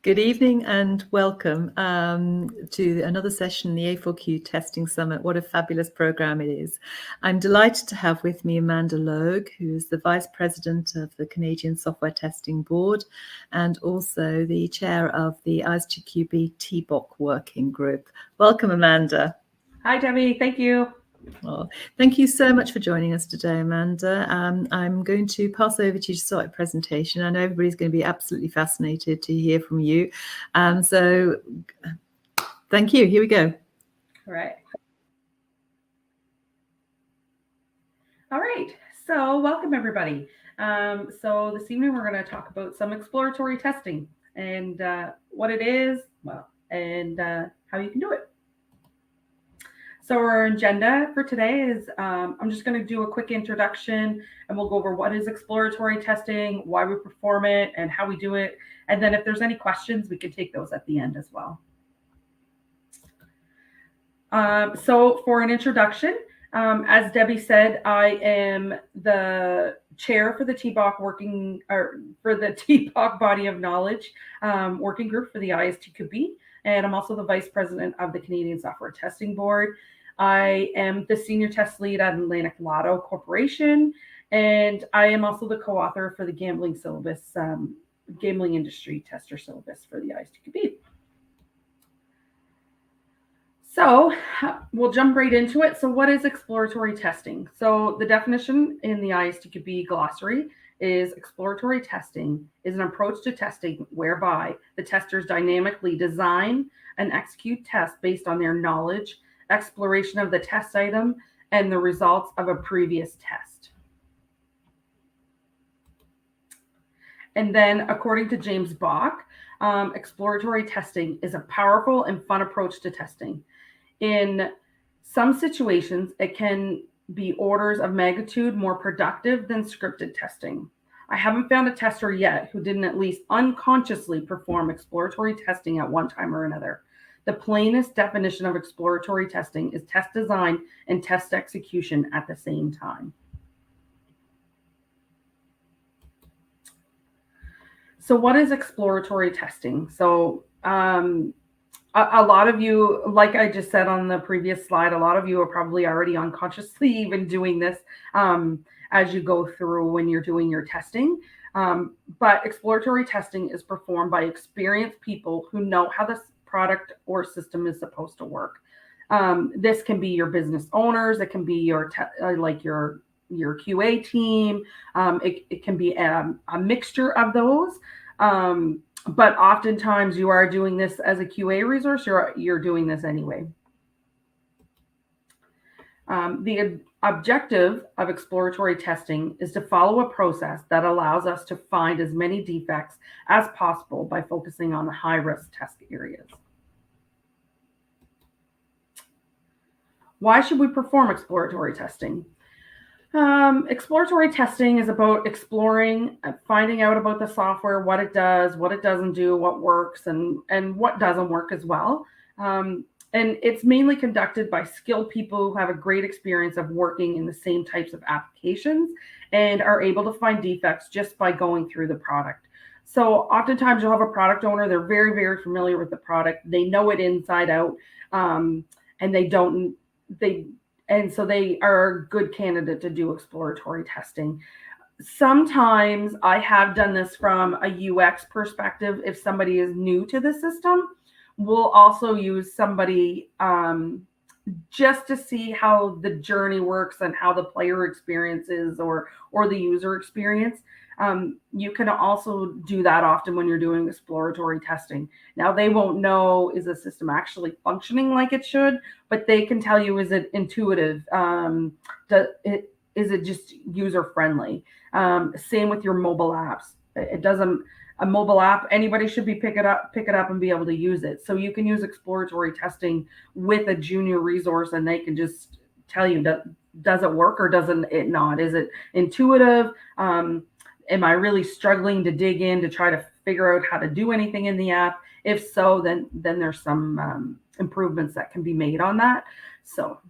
Good evening and welcome to another session in the A4Q Testing Summit. What a fabulous program it is. I'm delighted to have with me Amanda Logue, who is the Vice President of the Canadian Software Testing Board and also the Chair of the ISTQB TBOC Working Group. Welcome, Amanda. Hi, Debbie. Thank you. Well, thank you so much for joining us today, Amanda. I'm going to pass over to you to start your presentation. I know everybody's going to be absolutely fascinated to hear from you. So thank you. Here we go. All right. So welcome, everybody. So this evening, we're going to talk about some exploratory testing and what it is, and how you can do it. So our agenda for today is I'm just going to do a quick introduction and we'll go over what is exploratory testing, why we perform it, and how we do it. And then if there's any questions, we can take those at the end as well. So for an introduction, as Debbie said, I am the chair for the TBOC for the TBOC Body of Knowledge Working Group for the ISTQB. And I'm also the Vice President of the Canadian Software Testing Board. I am the Senior Test Lead at Atlantic Lotto Corporation, and I am also the co-author for the Gambling Syllabus, Gambling Industry Tester Syllabus for the ISTQB. So we'll jump right into it. So what is exploratory testing? So the definition in the ISTQB glossary is exploratory testing is an approach to testing whereby the testers dynamically design and execute tests based on their knowledge, exploration of the test item, and the results of a previous test. And then according to James Bach, exploratory testing is a powerful and fun approach to testing. In some situations, it can be orders of magnitude more productive than scripted testing. I haven't found a tester yet who didn't at least unconsciously perform exploratory testing at one time or another. The plainest definition of exploratory testing is test design and test execution at the same time. So what is exploratory testing? So a lot of you, like I just said on the previous slide, a lot of you are probably already unconsciously even doing this as you go through when you're doing your testing. But exploratory testing is performed by experienced people who know how this product or system is supposed to work. This can be your business owners. It can be your QA team. It can be a mixture of those. But oftentimes you are doing this as a QA resource, you're doing this anyway. The objective of exploratory testing is to follow a process that allows us to find as many defects as possible by focusing on the high-risk test areas. Why should we perform exploratory testing? Exploratory testing is about exploring, finding out about the software, what it does, what it doesn't do, what works, and what doesn't work as well. And it's mainly conducted by skilled people who have a great experience of working in the same types of applications and are able to find defects just by going through the product. So oftentimes you'll have a product owner, they're very, very familiar with the product. They know it inside out, and so they are a good candidate to do exploratory testing. Sometimes I have done this from a UX perspective. If somebody is new to the system, we'll also use somebody just to see how the journey works and how the player experience is or the user experience. You can also do that often when you're doing exploratory testing. Now, they won't know, is the system actually functioning like it should, but they can tell you, is it intuitive? Is it just user-friendly? Same with your mobile apps. A mobile app, anybody should be pick it up and be able to use it. So you can use exploratory testing with a junior resource and they can just tell you, does it work or doesn't it not? Is it intuitive? Am I really struggling to dig in to try to figure out how to do anything in the app? If so, then there's some improvements that can be made on that. So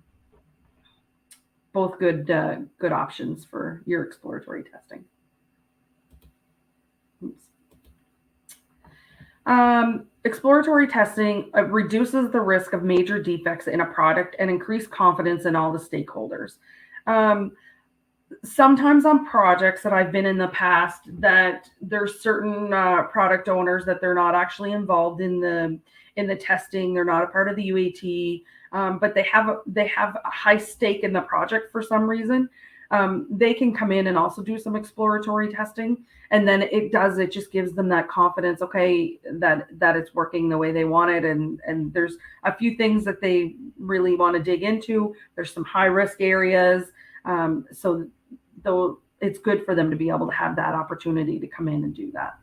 both good options for your exploratory testing. Oops. Exploratory testing reduces the risk of major defects in a product and increase confidence in all the stakeholders. Sometimes on projects that I've been in the past, that there's certain product owners that they're not actually involved in the testing. They're not a part of the UAT, but they have a high stake in the project for some reason. They can come in and also do some exploratory testing, and then it just gives them that confidence, okay, that it's working the way they want it, and there's a few things that they really want to dig into. There's some high risk areas, so though it's good for them to be able to have that opportunity to come in and do that.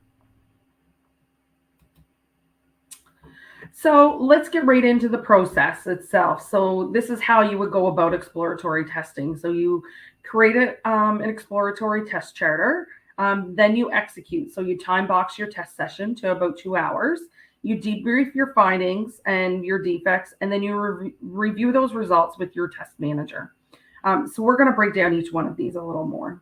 So let's get right into the process itself. So this is how you would go about exploratory testing. So you create an exploratory test charter, then you execute. So you time box your test session to about 2 hours. You debrief your findings and your defects, and then you review those results with your test manager. So we're going to break down each one of these a little more.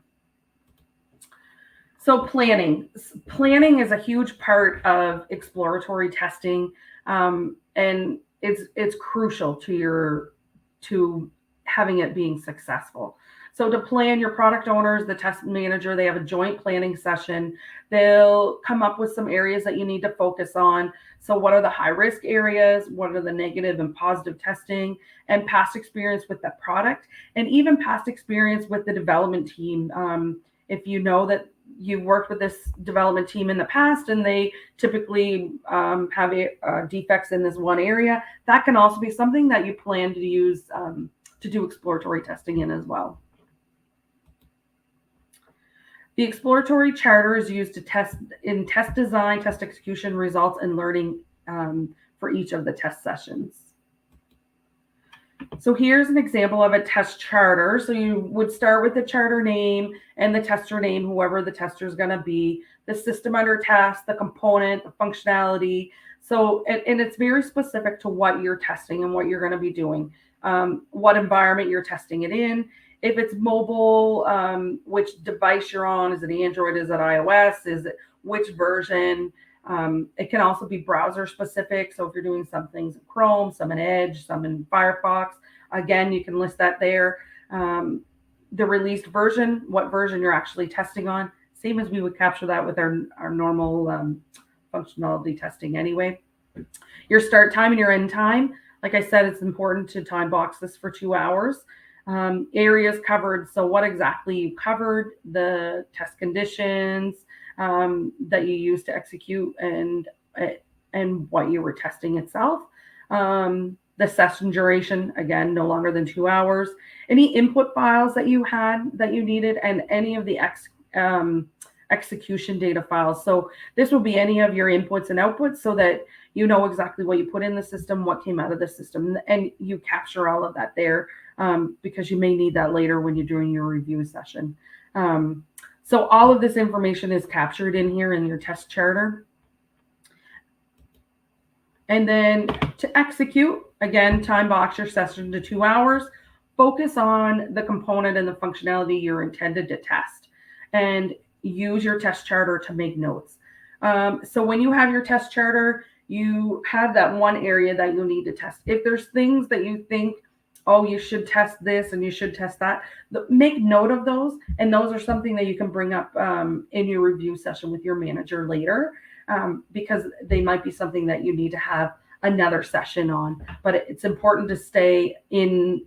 So planning. Planning is a huge part of exploratory testing, and it's crucial to having it being successful. So to plan, your product owners, the test manager, they have a joint planning session. They'll come up with some areas that you need to focus on. So what are the high risk areas? What are the negative and positive testing, and past experience with that product, and even past experience with the development team. If you know that you've worked with this development team in the past and they typically have defects in this one area, that can also be something that you plan to use to do exploratory testing in as well. The exploratory charter is used to test design, test execution, results, and learning for each of the test sessions. So here's an example of a test charter. So you would start with the charter name and the tester name, whoever the tester is going to be, the system under test, the component, the functionality. So, and it's very specific to what you're testing and what you're going to be doing, what environment you're testing it in. If it's mobile, which device you're on, is it Android, is it iOS, is it which version? It can also be browser specific. So if you're doing some things in Chrome, some in Edge, some in Firefox, again, you can list that there. The released version, what version you're actually testing on, same as we would capture that with our normal functionality testing anyway. Your start time and your end time. Like I said, it's important to time box this for 2 hours. Areas covered. So what exactly you covered, the test conditions that you use to execute, and what you were testing itself. The session duration, again, no longer than 2 hours. Any input files that you had that you needed, and any of the execution data files. So this will be any of your inputs and outputs, so that you know exactly what you put in the system, what came out of the system, and you capture all of that there, because you may need that later when you're doing your review session. So all of this information is captured in here in your test charter. And then to execute, again, time box your session to 2 hours. Focus on the component and the functionality you're intended to test, and use your test charter to make notes. So when you have your test charter, you have that one area that you need to test. If there's things that you think, oh, you should test this and you should test that, make note of those. And those are something that you can bring up in your review session with your manager later, because they might be something that you need to have another session on. But it's important to stay in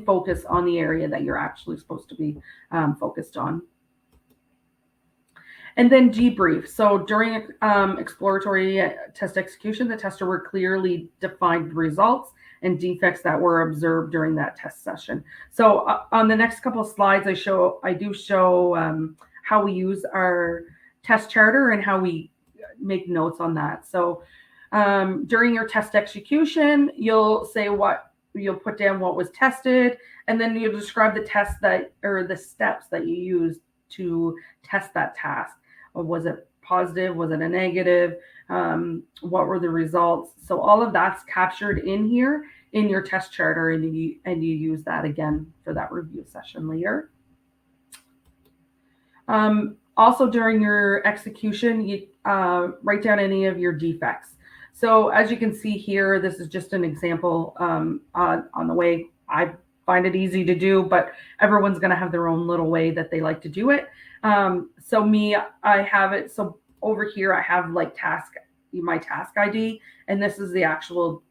focus on the area that you're actually supposed to be focused on. And then debrief. So during exploratory test execution, the tester will clearly define the results and defects that were observed during that test session. So on the next couple of slides, I do show how we use our test charter and how we make notes on that. So during your test execution, you'll put down what was tested, and then you'll describe the tests the steps that you used to test that task. Was it positive? Was it a negative? What were the results? So all of that's captured in here in your test charter, and you use that again for that review session later. Also, during your execution, you write down any of your defects. So as you can see here, this is just an example on the way I find it easy to do, but everyone's going to have their own little way that they like to do it. So me, I have it. So over here, I have like my task ID, and this is the actual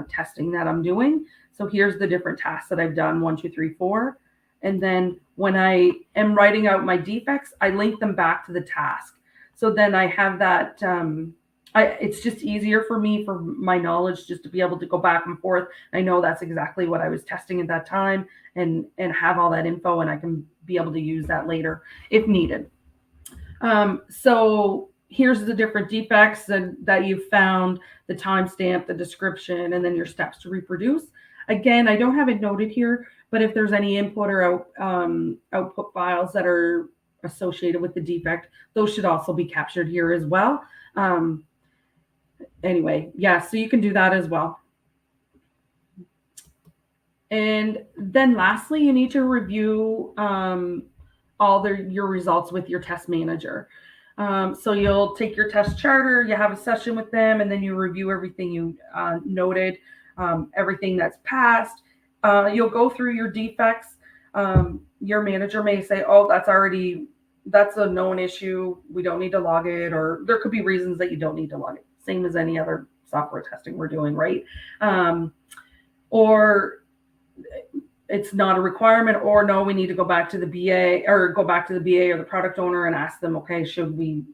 testing that I'm doing. So here's the different tasks that I've done, 1, 2, 3, 4. And then when I am writing out my defects, I link them back to the task. So then I have that, it's just easier for me, for my knowledge, just to be able to go back and forth. I know that's exactly what I was testing at that time, and have all that info, and I can be able to use that later if needed. So here's the different defects that you've found, the timestamp, the description, and then your steps to reproduce. Again, I don't have it noted here, but if there's any input or output files that are associated with the defect, those should also be captured here as well. Anyway, yeah, so you can do that as well. And then lastly, you need to review all your results with your test manager. So you'll take your test charter, you have a session with them, and then you review everything you noted, everything that's passed. You'll go through your defects. Your manager may say, oh, that's a known issue, we don't need to log it, or there could be reasons that you don't need to log it. Same as any other software testing we're doing, right? Or it's not a requirement, or no, we need to go back to the BA or the product owner and ask them, okay, should we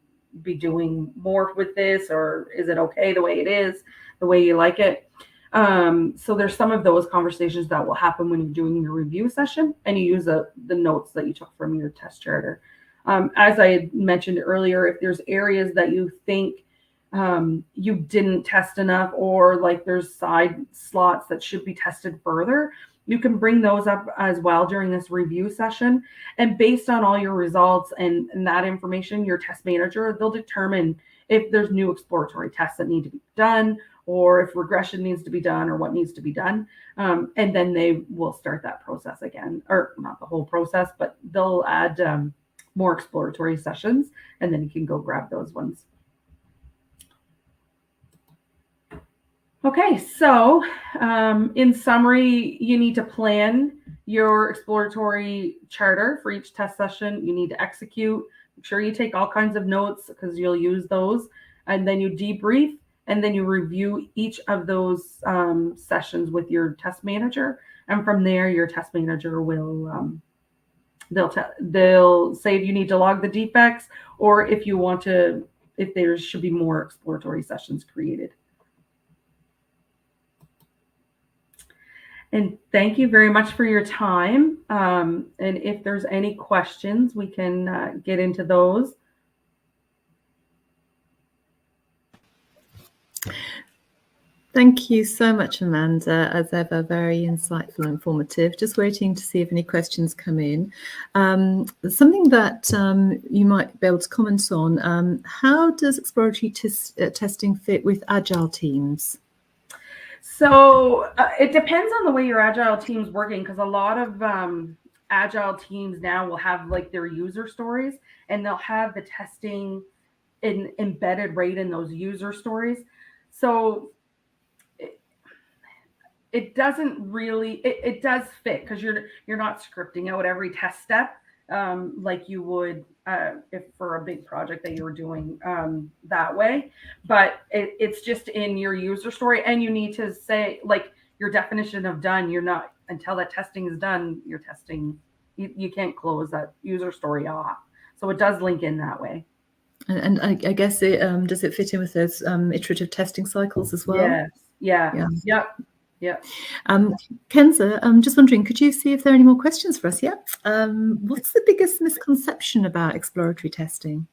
be doing more with this, or is it okay the way it is, the way you like it? So there's some of those conversations that will happen when you're doing your review session, and you use the notes that you took from your test charter. As I had mentioned earlier, if there's areas that you think you didn't test enough, or like there's side slots that should be tested further, you can bring those up as well during this review session. And based on all your results and that information, your test manager, they'll determine if there's new exploratory tests that need to be done, or if regression needs to be done, or what needs to be done. And then they will start that process again, or not the whole process, but they'll add more exploratory sessions, and then you can go grab those ones. Okay, so in summary, you need to plan your exploratory charter for each test session. You need to execute. Make sure you take all kinds of notes, because you'll use those. And then you debrief, and then you review each of those sessions with your test manager. And from there, your test manager will they'll say if you need to log the defects, or if you want to, if there should be more exploratory sessions created. And thank you very much for your time. And if there's any questions, we can get into those. Thank you so much, Amanda. As ever, very insightful and informative. Just waiting to see if any questions come in. Something that you might be able to comment on, how does exploratory testing fit with agile teams? So it depends on the way your agile team's working, because a lot of agile teams now will have like their user stories, and they'll have the testing embedded right in those user stories. So it doesn't really, it does fit, because you're not scripting out every test step like you would if for a big project that you were doing that way. But it's just in your user story, and you need to say, like, your definition of done. You're not, until that testing is done, you're testing, you can't close that user story off. So it does link in that way. And I guess it does it fit in with those iterative testing cycles as well? Yes. Yeah. Yep. Yeah. Kenza, I'm just wondering, could you see if there are any more questions for us? Yeah. What's the biggest misconception about exploratory testing?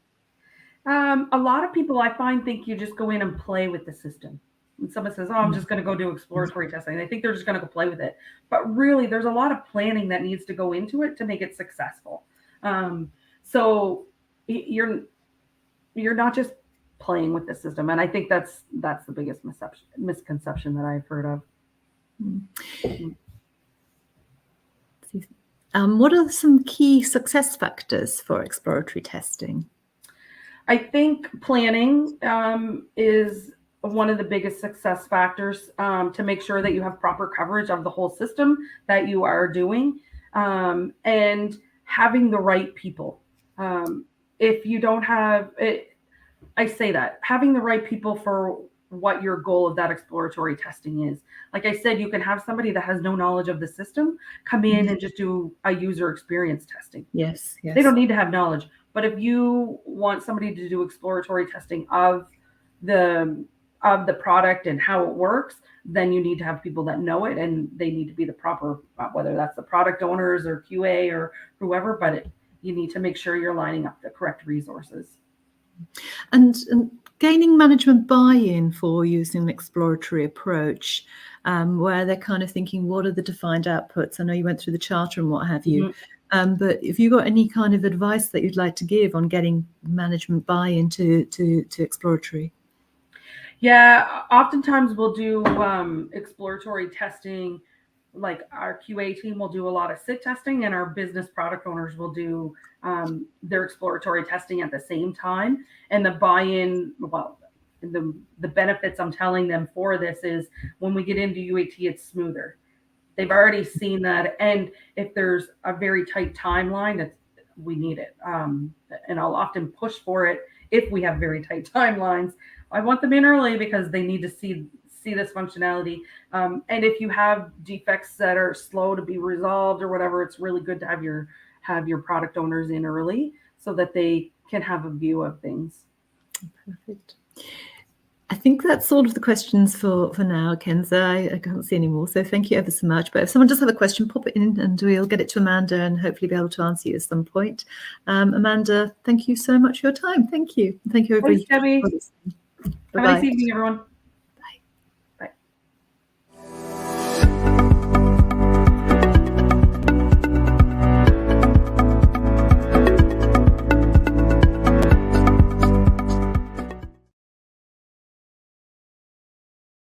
A lot of people, I find, think you just go in and play with the system. When someone says, oh, I'm just going to go do exploratory testing, they think they're just going to go play with it. But really, there's a lot of planning that needs to go into it to make it successful. So you're not just playing with the system. And I think that's the biggest misconception that I've heard of. What are some key success factors for exploratory testing? I think planning is one of the biggest success factors to make sure that you have proper coverage of the whole system that you are doing, and having the right people. If you don't have it, I say that having the right people for what your goal of that exploratory testing is. Like I said, you can have somebody that has no knowledge of the system come in and just do a user experience testing. Yes, yes. They don't need to have knowledge. But if you want somebody to do exploratory testing of the product and how it works, then you need to have people that know it, and they need to be the proper, whether that's the product owners or QA or whoever, but you need to make sure you're lining up the correct resources. And gaining management buy-in for using an exploratory approach, where they're kind of thinking, what are the defined outputs? I know you went through the charter and what have you, but if you got any kind of advice that you'd like to give on getting management buy-in to exploratory? Yeah, oftentimes we'll do exploratory testing. Like our QA team will do a lot of sit testing, and our business product owners will do their exploratory testing at the same time. And the buy-in, well, the benefits I'm telling them for this is when we get into UAT, it's smoother. They've already seen that, and if there's a very tight timeline, we need it. And I'll often push for it if we have very tight timelines. I want them in early because they need to see this functionality. And if you have defects that are slow to be resolved or whatever, it's really good to have your product owners in early so that they can have a view of things. Perfect. I think that's all of the questions for now, Kenza. I can't see any more, so thank you ever so much. But if someone does have a question, pop it in and we'll get it to Amanda and hopefully be able to answer you at some point. Amanda, thank you so much for your time. Thank you. Thank you, everybody. Thanks, Debbie. Have a nice evening, everyone.